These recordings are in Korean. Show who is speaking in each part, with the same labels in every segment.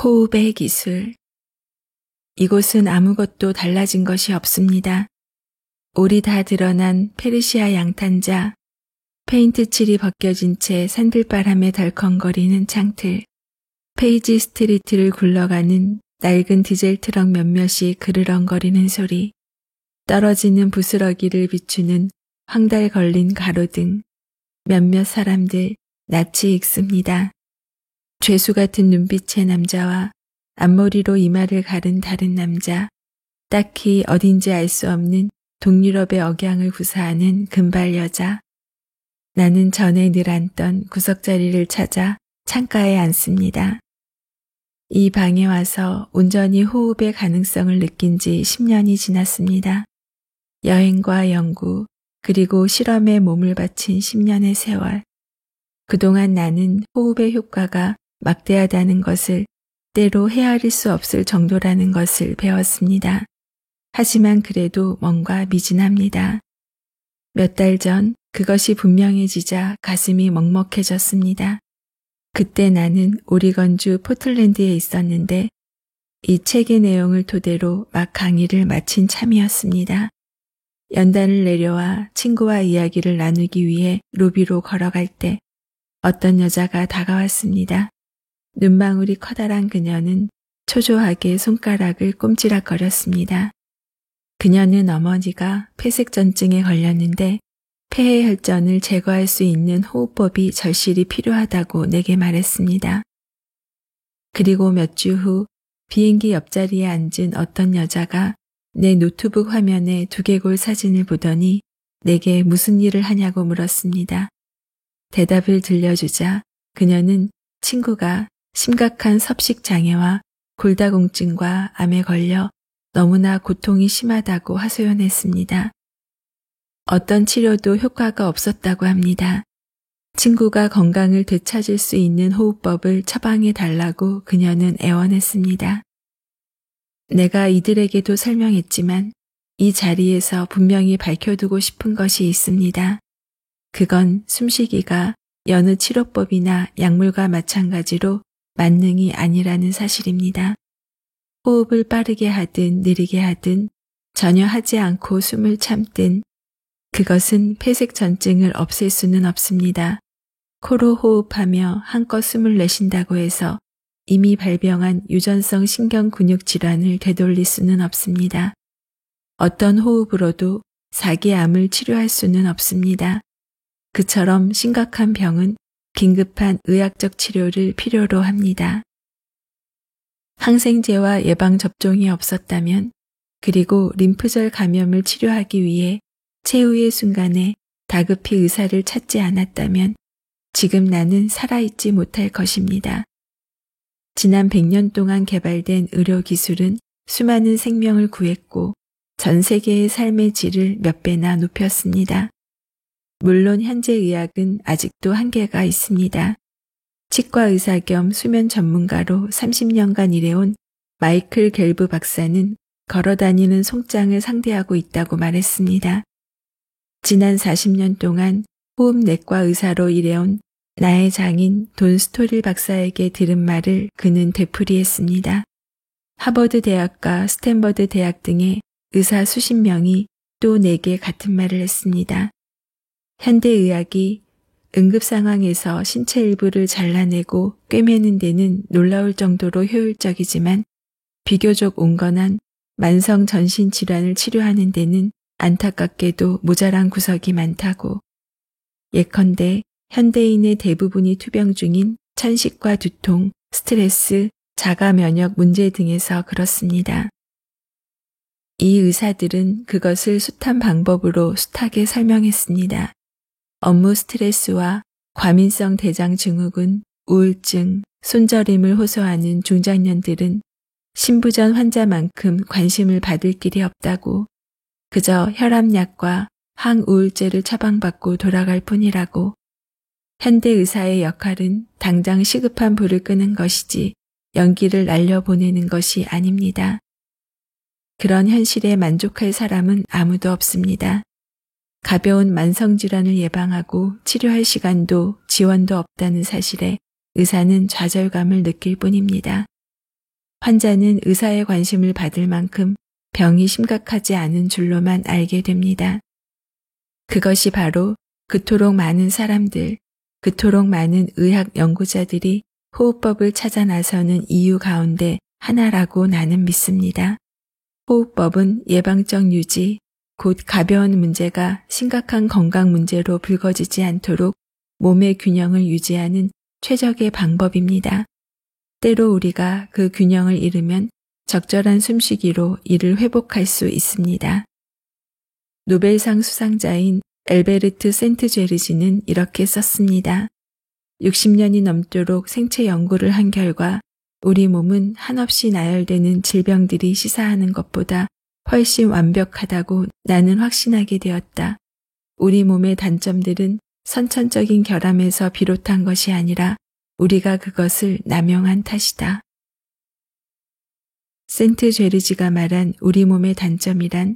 Speaker 1: 호흡의 기술. 이곳은 아무것도 달라진 것이 없습니다. 올이 다 드러난 페르시아 양탄자, 페인트 칠이 벗겨진 채 산들바람에 덜컹거리는 창틀, 페이지 스트리트를 굴러가는 낡은 디젤 트럭 몇몇이 그르렁거리는 소리, 떨어지는 부스러기를 비추는 황달 걸린 가로등, 몇몇 사람들 낯이 익습니다. 죄수 같은 눈빛의 남자와 앞머리로 이마를 가른 다른 남자, 딱히 어딘지 알 수 없는 동유럽의 억양을 구사하는 금발 여자. 나는 전에 늘 앉던 구석자리를 찾아 창가에 앉습니다. 이 방에 와서 온전히 호흡의 가능성을 느낀 지 10년이 지났습니다. 여행과 연구, 그리고 실험에 몸을 바친 10년의 세월. 그동안 나는 호흡의 효과가 막대하다는 것을, 때로 헤아릴 수 없을 정도라는 것을 배웠습니다. 하지만 그래도 뭔가 미진합니다. 몇 달 전 그것이 분명해지자 가슴이 먹먹해졌습니다. 그때 나는 오리건주 포틀랜드에 있었는데 이 책의 내용을 토대로 막 강의를 마친 참이었습니다. 연단을 내려와 친구와 이야기를 나누기 위해 로비로 걸어갈 때 어떤 여자가 다가왔습니다. 눈망울이 커다란 그녀는 초조하게 손가락을 꼼지락거렸습니다. 그녀는 어머니가 폐색전증에 걸렸는데 폐의 혈전을 제거할 수 있는 호흡법이 절실히 필요하다고 내게 말했습니다. 그리고 몇 주 후 비행기 옆자리에 앉은 어떤 여자가 내 노트북 화면에 두개골 사진을 보더니 내게 무슨 일을 하냐고 물었습니다. 대답을 들려주자 그녀는 친구가 심각한 섭식장애와 골다공증과 암에 걸려 너무나 고통이 심하다고 하소연했습니다. 어떤 치료도 효과가 없었다고 합니다. 친구가 건강을 되찾을 수 있는 호흡법을 처방해 달라고 그녀는 애원했습니다. 내가 이들에게도 설명했지만 이 자리에서 분명히 밝혀두고 싶은 것이 있습니다. 그건 숨쉬기가 여느 치료법이나 약물과 마찬가지로 만능이 아니라는 사실입니다. 호흡을 빠르게 하든 느리게 하든 전혀 하지 않고 숨을 참든 그것은 폐색전증을 없앨 수는 없습니다. 코로 호흡하며 한껏 숨을 내쉰다고 해서 이미 발병한 유전성 신경근육 질환을 되돌릴 수는 없습니다. 어떤 호흡으로도 사기암을 치료할 수는 없습니다. 그처럼 심각한 병은 긴급한 의학적 치료를 필요로 합니다. 항생제와 예방접종이 없었다면, 그리고 림프절 감염을 치료하기 위해 최후의 순간에 다급히 의사를 찾지 않았다면 지금 나는 살아있지 못할 것입니다. 지난 100년 동안 개발된 의료기술은 수많은 생명을 구했고 전 세계의 삶의 질을 몇 배나 높였습니다. 물론 현재 의학은 아직도 한계가 있습니다. 치과 의사 겸 수면 전문가로 30년간 일해온 마이클 갤브 박사는 걸어다니는 송장을 상대하고 있다고 말했습니다. 지난 40년 동안 호흡내과 의사로 일해온 나의 장인 돈 스토릴 박사에게 들은 말을 그는 되풀이했습니다. 하버드 대학과 스탠버드 대학 등의 의사 수십 명이 또 내게 같은 말을 했습니다. 현대의학이 응급 상황에서 신체 일부를 잘라내고 꿰매는 데는 놀라울 정도로 효율적이지만 비교적 온건한 만성 전신 질환을 치료하는 데는 안타깝게도 모자란 구석이 많다고. 예컨대 현대인의 대부분이 투병 중인 천식과 두통, 스트레스, 자가 면역 문제 등에서 그렇습니다. 이 의사들은 그것을 숱한 방법으로 숱하게 설명했습니다. 업무 스트레스와 과민성 대장 증후군, 우울증, 손저림을 호소하는 중장년들은 신부전 환자만큼 관심을 받을 길이 없다고, 그저 혈압약과 항우울제를 처방받고 돌아갈 뿐이라고. 현대 의사의 역할은 당장 시급한 불을 끄는 것이지 연기를 날려보내는 것이 아닙니다. 그런 현실에 만족할 사람은 아무도 없습니다. 가벼운 만성질환을 예방하고 치료할 시간도 지원도 없다는 사실에 의사는 좌절감을 느낄 뿐입니다. 환자는 의사의 관심을 받을 만큼 병이 심각하지 않은 줄로만 알게 됩니다. 그것이 바로 그토록 많은 사람들, 그토록 많은 의학 연구자들이 호흡법을 찾아 나서는 이유 가운데 하나라고 나는 믿습니다. 호흡법은 예방적 유지, 곧 가벼운 문제가 심각한 건강 문제로 불거지지 않도록 몸의 균형을 유지하는 최적의 방법입니다. 때로 우리가 그 균형을 잃으면 적절한 숨쉬기로 이를 회복할 수 있습니다. 노벨상 수상자인 엘베르트 센트죄르지는 이렇게 썼습니다. 60년이 넘도록 생체 연구를 한 결과 우리 몸은 한없이 나열되는 질병들이 시사하는 것보다 훨씬 완벽하다고 나는 확신하게 되었다. 우리 몸의 단점들은 선천적인 결함에서 비롯한 것이 아니라 우리가 그것을 남용한 탓이다. 센트죄르지가 말한 우리 몸의 단점이란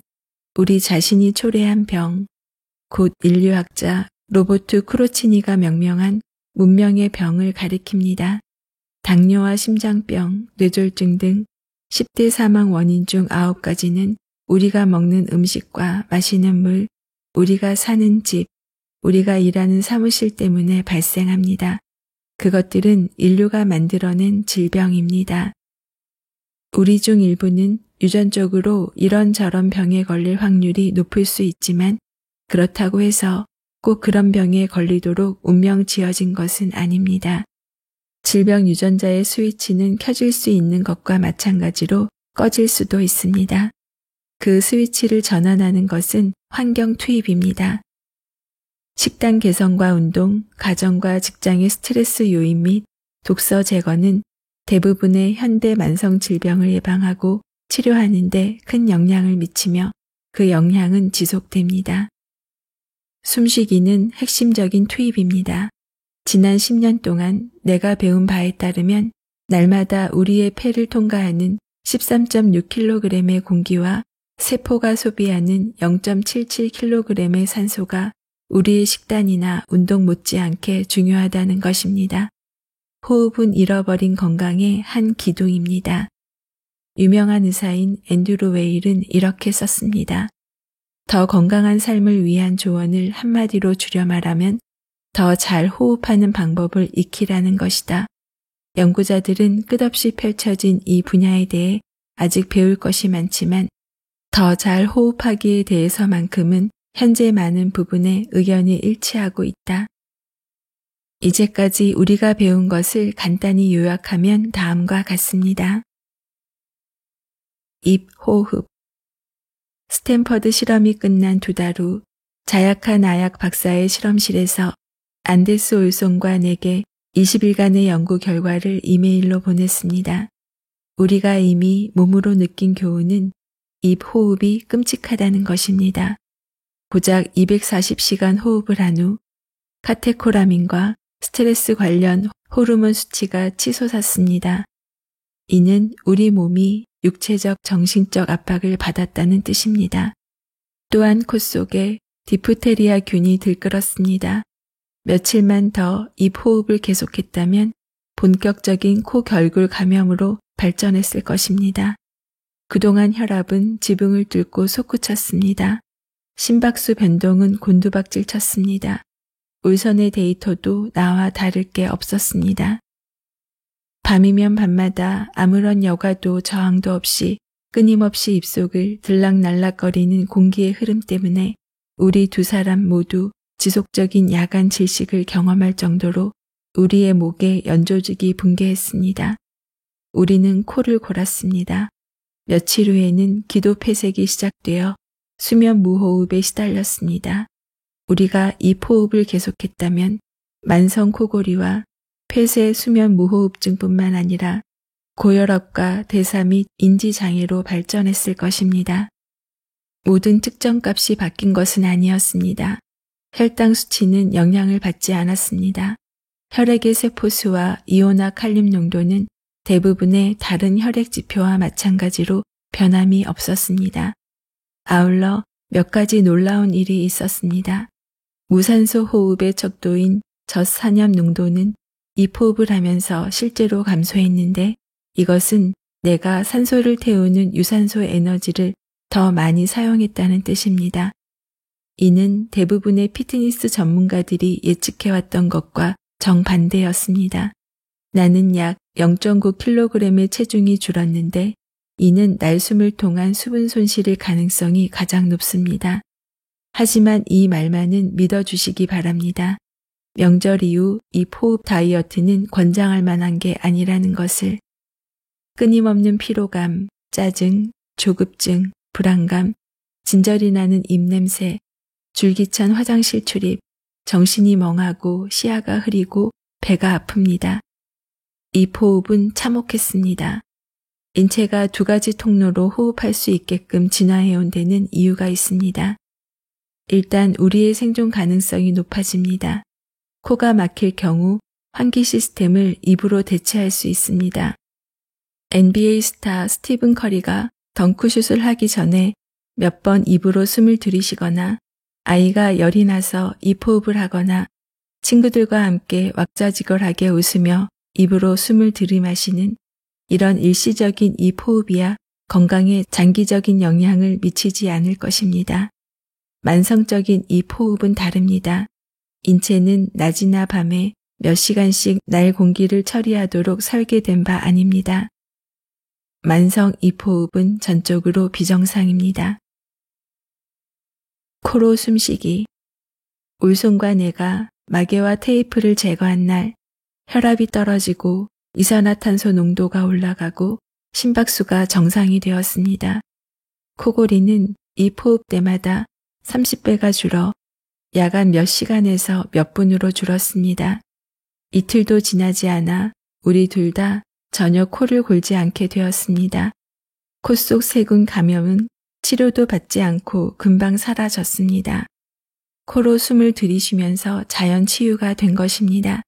Speaker 1: 우리 자신이 초래한 병, 곧 인류학자 로버트 크로치니가 명명한 문명의 병을 가리킵니다. 당뇨와 심장병, 뇌졸중 등 10대 사망 원인 중 9가지는 우리가 먹는 음식과 마시는 물, 우리가 사는 집, 우리가 일하는 사무실 때문에 발생합니다. 그것들은 인류가 만들어낸 질병입니다. 우리 중 일부는 유전적으로 이런저런 병에 걸릴 확률이 높을 수 있지만 그렇다고 해서 꼭 그런 병에 걸리도록 운명 지어진 것은 아닙니다. 질병 유전자의 스위치는 켜질 수 있는 것과 마찬가지로 꺼질 수도 있습니다. 그 스위치를 전환하는 것은 환경 투입입니다. 식단 개선과 운동, 가정과 직장의 스트레스 요인 및 독서 제거는 대부분의 현대 만성 질병을 예방하고 치료하는 데 큰 영향을 미치며 그 영향은 지속됩니다. 숨쉬기는 핵심적인 투입입니다. 지난 10년 동안 내가 배운 바에 따르면 날마다 우리의 폐를 통과하는 13.6kg의 공기와 세포가 소비하는 0.77kg의 산소가 우리의 식단이나 운동 못지않게 중요하다는 것입니다. 호흡은 잃어버린 건강의 한 기둥입니다. 유명한 의사인 앤드루 웨일은 이렇게 썼습니다. 더 건강한 삶을 위한 조언을 한마디로 줄여 말하면 더 잘 호흡하는 방법을 익히라는 것이다. 연구자들은 끝없이 펼쳐진 이 분야에 대해 아직 배울 것이 많지만 더 잘 호흡하기에 대해서만큼은 현재 많은 부분에 의견이 일치하고 있다. 이제까지 우리가 배운 것을 간단히 요약하면 다음과 같습니다. 입 호흡. 스탠퍼드 실험이 끝난 2달 후 자약한 아약 박사의 실험실에서 안데스 올손과 내게 20일간의 연구 결과를 이메일로 보냈습니다. 우리가 이미 몸으로 느낀 교훈은 입 호흡이 끔찍하다는 것입니다. 고작 240시간 호흡을 한 후 카테코라민과 스트레스 관련 호르몬 수치가 치솟았습니다. 이는 우리 몸이 육체적, 정신적 압박을 받았다는 뜻입니다. 또한 코 속에 디프테리아 균이 들끓었습니다. 며칠만 더 입 호흡을 계속했다면 본격적인 코 결굴 감염으로 발전했을 것입니다. 그동안 혈압은 지붕을 뚫고 솟구쳤습니다. 심박수 변동은 곤두박질 쳤습니다. 울선의 데이터도 나와 다를 게 없었습니다. 밤이면 밤마다 아무런 여과도 저항도 없이 끊임없이 입속을 들락날락거리는 공기의 흐름 때문에 우리 2사람 모두 지속적인 야간 질식을 경험할 정도로 우리의 목에 연조직이 붕괴했습니다. 우리는 코를 골았습니다. 며칠 후에는 기도 폐색이 시작되어 수면 무호흡에 시달렸습니다. 우리가 입 호흡을 계속했다면 만성 코골이와 폐쇄 수면 무호흡증뿐만 아니라 고혈압과 대사 및 인지장애로 발전했을 것입니다. 모든 측정값이 바뀐 것은 아니었습니다. 혈당 수치는 영향을 받지 않았습니다. 혈액의 세포수와 이온화 칼륨 농도는 대부분의 다른 혈액 지표와 마찬가지로 변함이 없었습니다. 아울러 몇 가지 놀라운 일이 있었습니다. 무산소 호흡의 척도인 젖산염 농도는 입 호흡을 하면서 실제로 감소했는데 이것은 내가 산소를 태우는 유산소 에너지를 더 많이 사용했다는 뜻입니다. 이는 대부분의 피트니스 전문가들이 예측해왔던 것과 정반대였습니다. 나는 약 0.9kg의 체중이 줄었는데 이는 날숨을 통한 수분 손실일 가능성이 가장 높습니다. 하지만 이 말만은 믿어주시기 바랍니다. 명절 이후 이 포흡 다이어트는 권장할 만한 게 아니라는 것을. 끊임없는 피로감, 짜증, 조급증, 불안감, 진절이 나는 입냄새, 줄기찬 화장실 출입, 정신이 멍하고 시야가 흐리고 배가 아픕니다. 이 포흡은 참혹했습니다. 인체가 두 가지 통로로 호흡할 수 있게끔 진화해온 데는 이유가 있습니다. 일단 우리의 생존 가능성이 높아집니다. 코가 막힐 경우 환기 시스템을 입으로 대체할 수 있습니다. NBA 스타 스티븐 커리가 덩크슛을 하기 전에 몇 번 입으로 숨을 들이쉬거나 아이가 열이 나서 입호흡을 하거나 친구들과 함께 왁자지껄하게 웃으며 입으로 숨을 들이마시는 이런 일시적인 입호흡이야 건강에 장기적인 영향을 미치지 않을 것입니다. 만성적인 입호흡은 다릅니다. 인체는 낮이나 밤에 몇 시간씩 날 공기를 처리하도록 설계된 바 아닙니다. 만성 입호흡은 전적으로 비정상입니다. 코로 숨쉬기. 울손과 내가 마개와 테이프를 제거한 날 혈압이 떨어지고 이산화탄소 농도가 올라가고 심박수가 정상이 되었습니다. 코골이는 입호흡 때마다 30배가 줄어 야간 몇 시간에서 몇 분으로 줄었습니다. 이틀도 지나지 않아 우리 둘 다 전혀 코를 골지 않게 되었습니다. 코 속 세균 감염은 치료도 받지 않고 금방 사라졌습니다. 코로 숨을 들이쉬면서 자연 치유가 된 것입니다.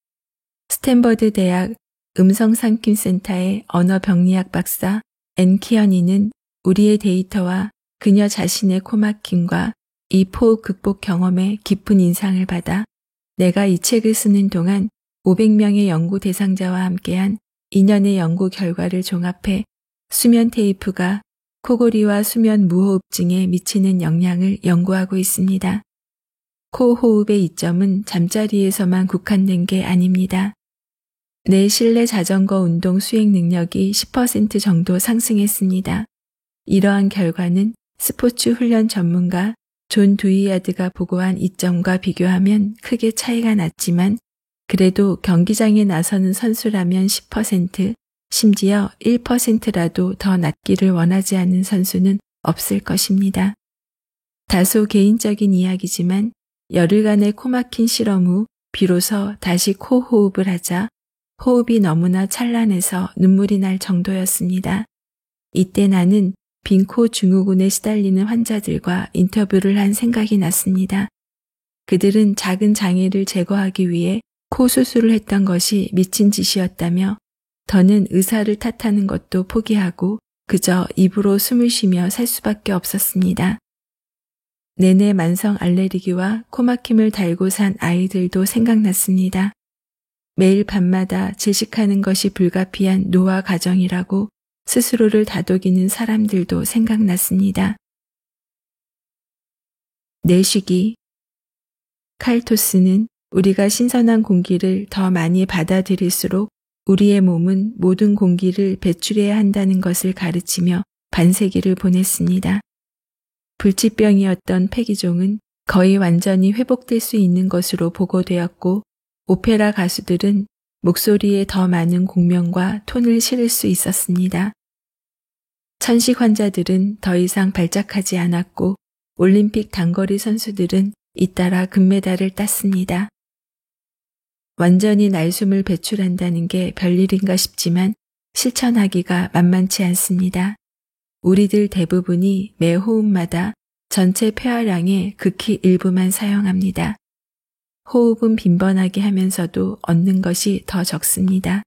Speaker 1: 스탠버드 대학 음성삼킴센터의 언어병리학 박사 앤 키언이는 우리의 데이터와 그녀 자신의 코막힘과 이 포흡 극복 경험에 깊은 인상을 받아 내가 이 책을 쓰는 동안 500명의 연구 대상자와 함께한 2년의 연구 결과를 종합해 수면 테이프가 코골이와 수면 무호흡증에 미치는 영향을 연구하고 있습니다. 코호흡의 이점은 잠자리에서만 국한된 게 아닙니다. 내 실내 자전거 운동 수행 능력이 10% 정도 상승했습니다. 이러한 결과는 스포츠 훈련 전문가 존 두이야드가 보고한 이점과 비교하면 크게 차이가 났지만 그래도 경기장에 나서는 선수라면 10%, 심지어 1%라도 더 낮기를 원하지 않는 선수는 없을 것입니다. 다소 개인적인 이야기지만 열흘간의 코막힌 실험 후 비로소 다시 코호흡을 하자 호흡이 너무나 찬란해서 눈물이 날 정도였습니다. 이때 나는 빈코 증후군에 시달리는 환자들과 인터뷰를 한 생각이 났습니다. 그들은 작은 장애를 제거하기 위해 코 수술을 했던 것이 미친 짓이었다며 더는 의사를 탓하는 것도 포기하고 그저 입으로 숨을 쉬며 살 수밖에 없었습니다. 내내 만성 알레르기와 코막힘을 달고 산 아이들도 생각났습니다. 매일 밤마다 질식하는 것이 불가피한 노화 가정이라고 스스로를 다독이는 사람들도 생각났습니다. 내쉬기. 칼 토스는 우리가 신선한 공기를 더 많이 받아들일수록 우리의 몸은 모든 공기를 배출해야 한다는 것을 가르치며 반세기를 보냈습니다. 불치병이었던 폐기종은 거의 완전히 회복될 수 있는 것으로 보고되었고 오페라 가수들은 목소리에 더 많은 공명과 톤을 실을 수 있었습니다. 천식 환자들은 더 이상 발작하지 않았고 올림픽 단거리 선수들은 잇따라 금메달을 땄습니다. 완전히 날숨을 배출한다는 게 별일인가 싶지만 실천하기가 만만치 않습니다. 우리들 대부분이 매 호흡마다 전체 폐활량의 극히 일부만 사용합니다. 호흡은 빈번하게 하면서도 얻는 것이 더 적습니다.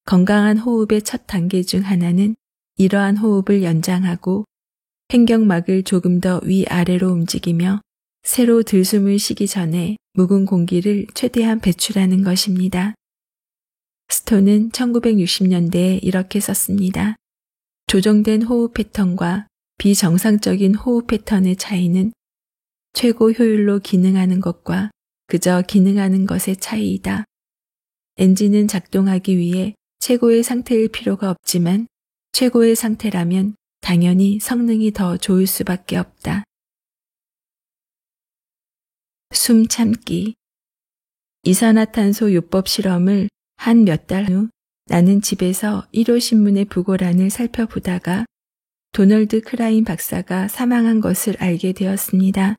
Speaker 1: 건강한 호흡의 첫 단계 중 하나는 이러한 호흡을 연장하고 횡격막을 조금 더 위아래로 움직이며 새로 들숨을 쉬기 전에 묵은 공기를 최대한 배출하는 것입니다. 스톤은 1960년대에 이렇게 썼습니다. 조정된 호흡 패턴과 비정상적인 호흡 패턴의 차이는 최고 효율로 기능하는 것과 그저 기능하는 것의 차이이다. 엔진은 작동하기 위해 최고의 상태일 필요가 없지만 최고의 상태라면 당연히 성능이 더 좋을 수밖에 없다. 숨 참기. 이산화탄소 요법 실험을 한 몇 달 후 나는 집에서 일요신문의 부고란을 살펴보다가 도널드 클라인 박사가 사망한 것을 알게 되었습니다.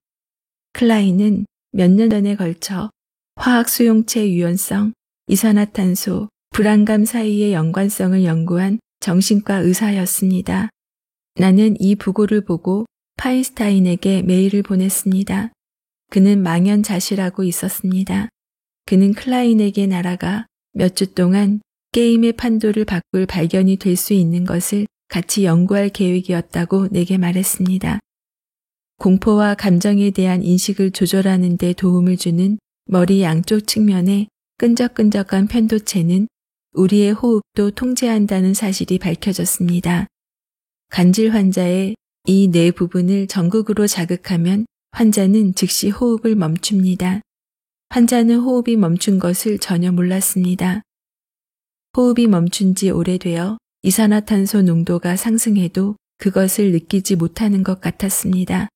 Speaker 1: 클라인은 몇 년 전에 걸쳐 화학 수용체 유연성, 이산화탄소, 불안감 사이의 연관성을 연구한 정신과 의사였습니다. 나는 이 부고를 보고 파인스타인에게 메일을 보냈습니다. 그는 망연자실하고 있었습니다. 그는 클라인에게 날아가 몇 주 동안 게임의 판도를 바꿀 발견이 될 수 있는 것을 같이 연구할 계획이었다고 내게 말했습니다. 공포와 감정에 대한 인식을 조절하는 데 도움을 주는 머리 양쪽 측면의 끈적끈적한 편도체는 우리의 호흡도 통제한다는 사실이 밝혀졌습니다. 간질 환자의 이 네 부분을 전극으로 자극하면 환자는 즉시 호흡을 멈춥니다. 환자는 호흡이 멈춘 것을 전혀 몰랐습니다. 호흡이 멈춘 지 오래되어 이산화탄소 농도가 상승해도 그것을 느끼지 못하는 것 같았습니다.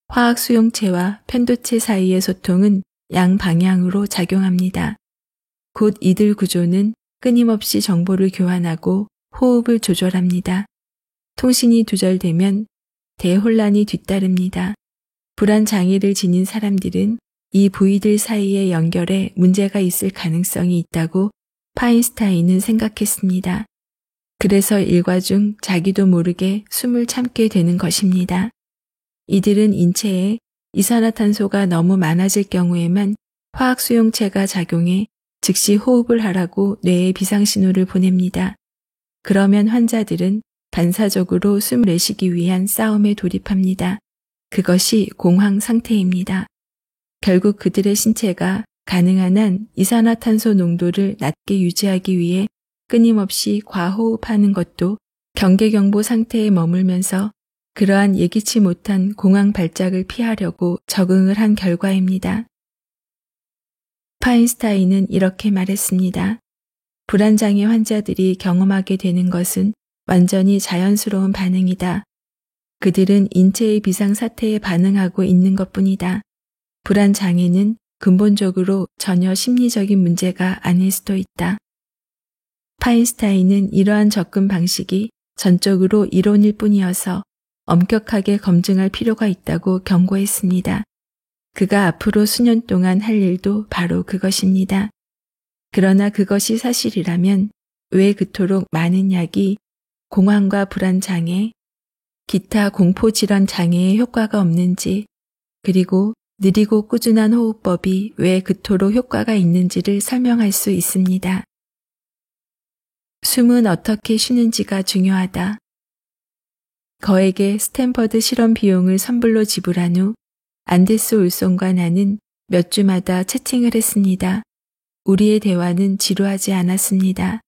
Speaker 1: 화학 수용체와 편도체 사이의 소통은 양방향으로 작용합니다. 곧 이들 구조는 끊임없이 정보를 교환하고 호흡을 조절합니다. 통신이 두절되면 대혼란이 뒤따릅니다. 불안 장애를 지닌 사람들은 이 부위들 사이의 연결에 문제가 있을 가능성이 있다고 파인스타인은 생각했습니다. 그래서 일과 중 자기도 모르게 숨을 참게 되는 것입니다. 이들은 인체에 이산화탄소가 너무 많아질 경우에만 화학 수용체가 작용해 즉시 호흡을 하라고 뇌에 비상신호를 보냅니다. 그러면 환자들은 반사적으로 숨을 내쉬기 위한 싸움에 돌입합니다. 그것이 공황 상태입니다. 결국 그들의 신체가 가능한 한 이산화탄소 농도를 낮게 유지하기 위해 끊임없이 과호흡하는 것도 경계경보 상태에 머물면서 그러한 예기치 못한 공황 발작을 피하려고 적응을 한 결과입니다. 파인스타인은 이렇게 말했습니다. 불안장애 환자들이 경험하게 되는 것은 완전히 자연스러운 반응이다. 그들은 인체의 비상사태에 반응하고 있는 것뿐이다. 불안장애는 근본적으로 전혀 심리적인 문제가 아닐 수도 있다. 파인스타인은 이러한 접근 방식이 전적으로 이론일 뿐이어서 엄격하게 검증할 필요가 있다고 경고했습니다. 그가 앞으로 수년 동안 할 일도 바로 그것입니다. 그러나 그것이 사실이라면 왜 그토록 많은 약이 공황과 불안장애, 기타 공포질환 장애에 효과가 없는지, 그리고 느리고 꾸준한 호흡법이 왜 그토록 효과가 있는지를 설명할 수 있습니다. 숨은 어떻게 쉬는지가 중요하다. 거에게 스탠퍼드 실험 비용을 선불로 지불한 후 안데스 올손과 나는 몇 주마다 채팅을 했습니다. 우리의 대화는 지루하지 않았습니다.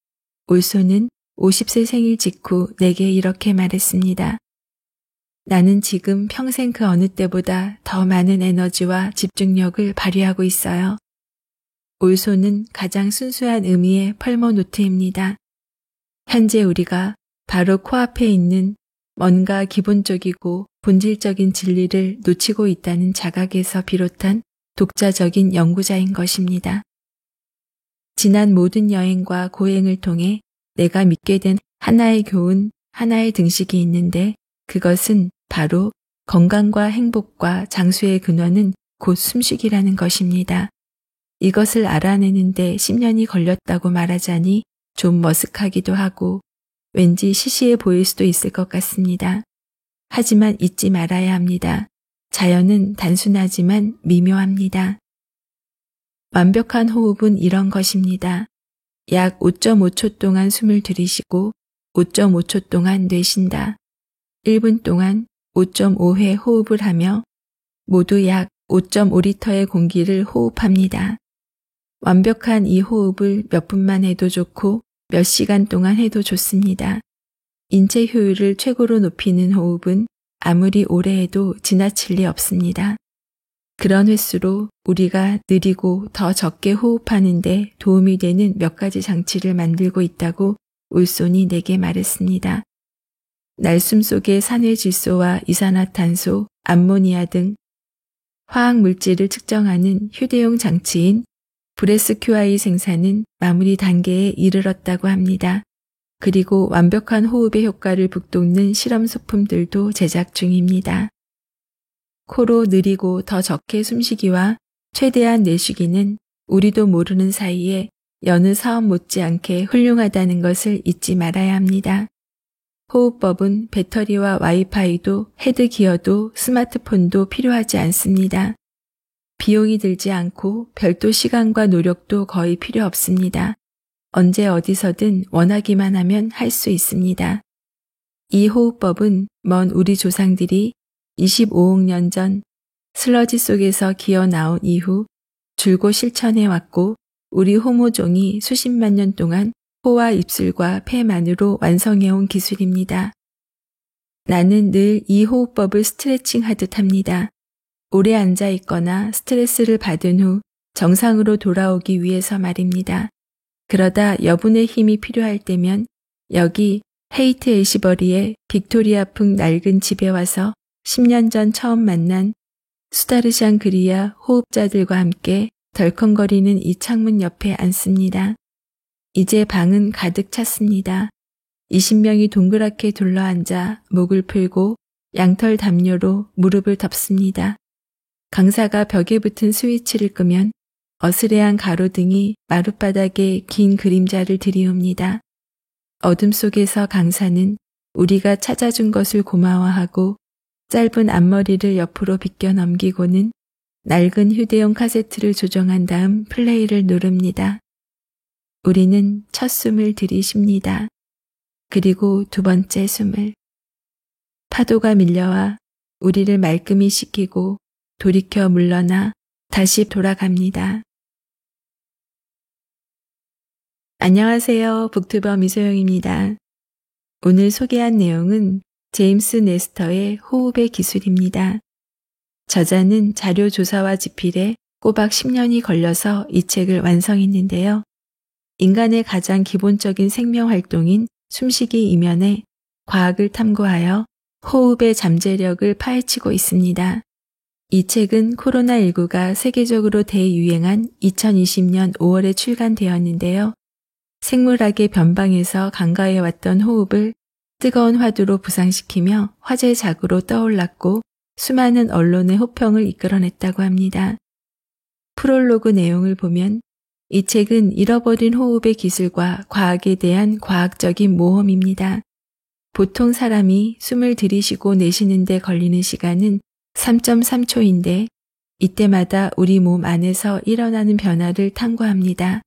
Speaker 1: 올손은 50세 생일 직후 내게 이렇게 말했습니다. 나는 지금 평생 그 어느 때보다 더 많은 에너지와 집중력을 발휘하고 있어요. 올손은 가장 순수한 의미의 펄머노트입니다. 현재 우리가 바로 코앞에 있는 뭔가 기본적이고 본질적인 진리를 놓치고 있다는 자각에서 비롯한 독자적인 연구자인 것입니다. 지난 모든 여행과 고행을 통해 내가 믿게 된 하나의 교훈, 하나의 등식이 있는데 그것은 바로 건강과 행복과 장수의 근원은 곧 숨쉬기라는 것입니다. 이것을 알아내는데 10년이 걸렸다고 말하자니 좀 머쓱하기도 하고 왠지 시시해 보일 수도 있을 것 같습니다. 하지만 잊지 말아야 합니다. 자연은 단순하지만 미묘합니다. 완벽한 호흡은 이런 것입니다. 약 5.5초 동안 숨을 들이쉬고 5.5초 동안 내쉰다. 1분 동안 5.5회 호흡을 하며 모두 약 5.5리터의 공기를 호흡합니다. 완벽한 이 호흡을 몇 분만 해도 좋고 몇 시간 동안 해도 좋습니다. 인체 효율을 최고로 높이는 호흡은 아무리 오래 해도 지나칠 리 없습니다. 그런 횟수로 우리가 느리고 더 적게 호흡하는데 도움이 되는 몇 가지 장치를 만들고 있다고 울손이 내게 말했습니다. 날숨 속의 산화질소와 이산화탄소, 암모니아 등 화학 물질을 측정하는 휴대용 장치인 브레스QI 생산은 마무리 단계에 이르렀다고 합니다. 그리고 완벽한 호흡의 효과를 북돋는 실험 소품들도 제작 중입니다. 코로 느리고 더 적게 숨쉬기와 최대한 내쉬기는 우리도 모르는 사이에 여느 사업 못지않게 훌륭하다는 것을 잊지 말아야 합니다. 호흡법은 배터리와 와이파이도 헤드기어도 스마트폰도 필요하지 않습니다. 비용이 들지 않고 별도 시간과 노력도 거의 필요 없습니다. 언제 어디서든 원하기만 하면 할 수 있습니다. 이 호흡법은 먼 우리 조상들이 25억 년 전 슬러지 속에서 기어 나온 이후 줄곧 실천해 왔고 우리 호모종이 수십만 년 동안 코와 입술과 폐만으로 완성해온 기술입니다. 나는 늘 이 호흡법을 스트레칭 하듯 합니다. 오래 앉아 있거나 스트레스를 받은 후 정상으로 돌아오기 위해서 말입니다. 그러다 여분의 힘이 필요할 때면 여기 헤이트 애시버리의 빅토리아풍 낡은 집에 와서 10년 전 처음 만난 수다르샹 그리아 호흡자들과 함께 덜컹거리는 이 창문 옆에 앉습니다. 이제 방은 가득 찼습니다. 20명이 동그랗게 둘러앉아 목을 풀고 양털 담요로 무릎을 덮습니다. 강사가 벽에 붙은 스위치를 끄면 어스레한 가로등이 마룻바닥에 긴 그림자를 들이웁니다. 어둠 속에서 강사는 우리가 찾아준 것을 고마워하고 짧은 앞머리를 옆으로 비껴 넘기고는 낡은 휴대용 카세트를 조정한 다음 플레이를 누릅니다. 우리는 첫 숨을 들이쉽니다. 그리고 두 번째 숨을. 파도가 밀려와 우리를 말끔히 씻기고 돌이켜 물러나 다시 돌아갑니다. 안녕하세요. 북튜버 미소영입니다. 오늘 소개한 내용은 제임스 네스터의 호흡의 기술입니다. 저자는 자료 조사와 집필에 꼬박 10년이 걸려서 이 책을 완성했는데요. 인간의 가장 기본적인 생명활동인 숨쉬기 이면에 과학을 탐구하여 호흡의 잠재력을 파헤치고 있습니다. 이 책은 코로나19가 세계적으로 대유행한 2020년 5월에 출간되었는데요. 생물학의 변방에서 간과해왔던 호흡을 뜨거운 화두로 부상시키며 화제작으로 떠올랐고 수많은 언론의 호평을 이끌어냈다고 합니다. 프롤로그 내용을 보면 이 책은 잃어버린 호흡의 기술과 과학에 대한 과학적인 모험입니다. 보통 사람이 숨을 들이쉬고 내쉬는 데 걸리는 시간은 3.3초인데 이때마다 우리 몸 안에서 일어나는 변화를 탐구합니다.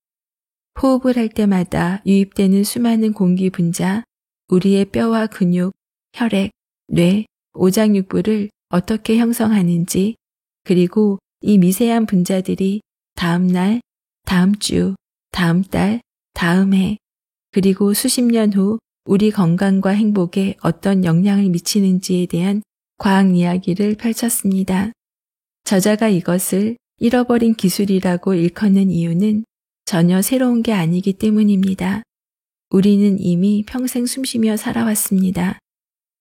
Speaker 1: 호흡을 할 때마다 유입되는 수많은 공기 분자, 우리의 뼈와 근육, 혈액, 뇌, 오장육부를 어떻게 형성하는지, 그리고 이 미세한 분자들이 다음 날, 다음 주, 다음 달, 다음 해, 그리고 수십 년 후 우리 건강과 행복에 어떤 영향을 미치는지에 대한 과학 이야기를 펼쳤습니다. 저자가 이것을 잃어버린 기술이라고 일컫는 이유는 전혀 새로운 게 아니기 때문입니다. 우리는 이미 평생 숨쉬며 살아왔습니다.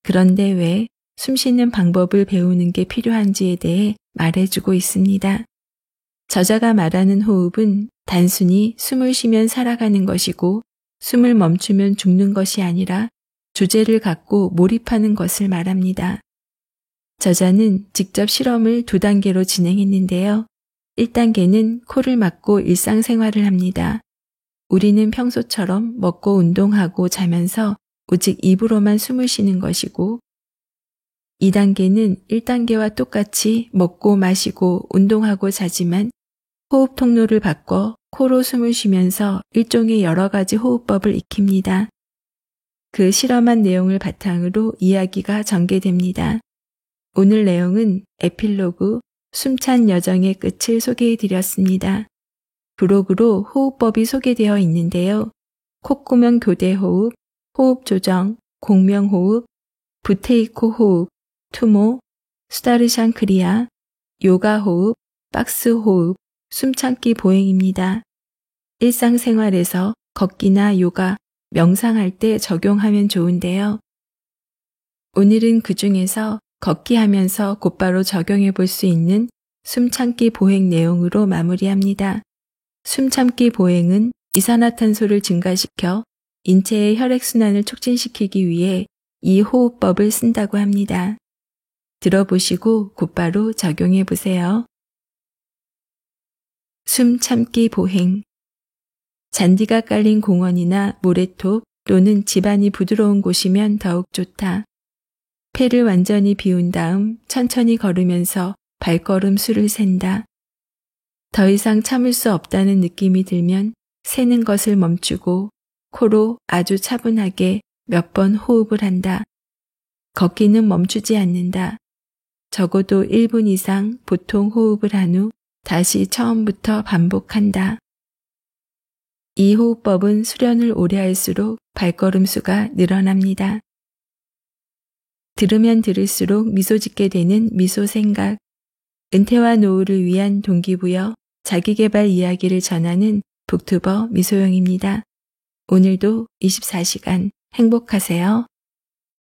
Speaker 1: 그런데 왜 숨쉬는 방법을 배우는 게 필요한지에 대해 말해주고 있습니다. 저자가 말하는 호흡은 단순히 숨을 쉬면 살아가는 것이고 숨을 멈추면 죽는 것이 아니라 주제를 갖고 몰입하는 것을 말합니다. 저자는 직접 실험을 2단계로 진행했는데요. 1단계는 코를 막고 일상생활을 합니다. 우리는 평소처럼 먹고 운동하고 자면서 오직 입으로만 숨을 쉬는 것이고 2단계는 1단계와 똑같이 먹고 마시고 운동하고 자지만 호흡 통로를 바꿔 코로 숨을 쉬면서 일종의 여러 가지 호흡법을 익힙니다. 그 실험한 내용을 바탕으로 이야기가 전개됩니다. 오늘 내용은 에필로그 숨찬 여정의 끝을 소개해드렸습니다. 브로그로 호흡법이 소개되어 있는데요. 콧구멍 교대 호흡, 호흡 조정, 공명호흡, 부테이코 호흡, 투모, 수다르샹크리아, 요가호흡, 박스호흡, 숨참기 보행입니다. 일상생활에서 걷기나 요가, 명상할 때 적용하면 좋은데요. 오늘은 그 중에서 걷기 하면서 곧바로 적용해 볼 수 있는 숨참기 보행 내용으로 마무리합니다. 숨참기 보행은 이산화탄소를 증가시켜 인체의 혈액순환을 촉진시키기 위해 이 호흡법을 쓴다고 합니다. 들어보시고 곧바로 적용해 보세요. 숨참기 보행. 잔디가 깔린 공원이나 모래톱 또는 집안이 부드러운 곳이면 더욱 좋다. 폐를 완전히 비운 다음 천천히 걸으면서 발걸음 수를 센다. 더 이상 참을 수 없다는 느낌이 들면 세는 것을 멈추고 코로 아주 차분하게 몇 번 호흡을 한다. 걷기는 멈추지 않는다. 적어도 1분 이상 보통 호흡을 한 후 다시 처음부터 반복한다. 이 호흡법은 수련을 오래 할수록 발걸음 수가 늘어납니다. 들으면 들을수록 미소 짓게 되는 미소 생각. 은퇴와 노후를 위한 동기부여, 자기계발 이야기를 전하는 북튜버 미소영입니다. 오늘도 24시간 행복하세요.